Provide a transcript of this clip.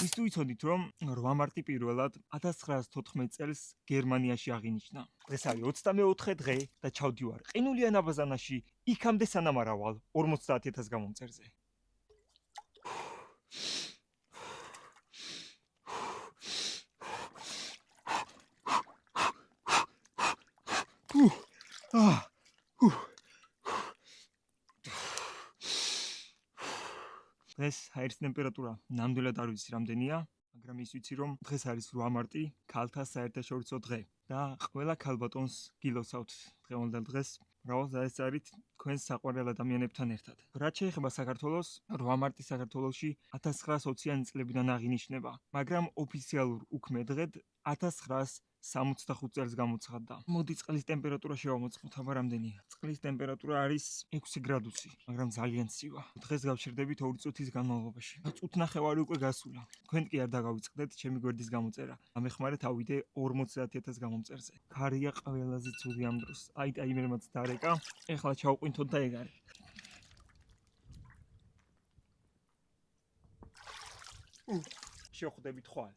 ის თუ იცოდით, რომ 8 მარტი პირველად 1914 წელს გერმანიაში აღინიშნა. დღეს არის 24 დღე და ჩავდივარ ყინულიან აბაზანაში, იქამდე სანამ არ ავალ 50000 გამომწერზე. დღეს აირის ტემპერატურა ნამდვილად არ ვიცი რამდენია, მაგრამ ის ვიცი რომ დღეს არის 8 მარტი, ქალთა საერთაშორისო დღე და ყველა ქალბატონს გილოცავთ დღევანდელ დღეს მრავალ ზაესწარით თქვენს საყვარელ ადამიანებთან ერთად. რაც შეეხება საქართველოს, 8 მარტი საქართველოში 1920-იანი წლებიდან აღინიშნება, მაგრამ ოფიციალურ უქმე დღედ 1965 წელს გამოცხადდა. მოდი წყლის ტემპერატურა შევამოწყოთ, აბა რამდენია. წყლის ტემპერატურა არის 6 გრადუსი, მაგრამ ძალიან ცივა. დღეს გავჩერდებით 2 წუთის განმავლობაში. წუთნახევარი უკვე გასულა. თქვენ კი არ დაგავიწყდეთ ჩემი გვერდის გამოწერა. ამეხმარეთ ავიდე 50000 გამომწერზე. ქარია ყველაზე ცუდი ამ დროს. აი ტაიმერმაც დარეკა. ეხლა ჩავყვინთოთ და ეგ არის. შევხვდებით ხვალ.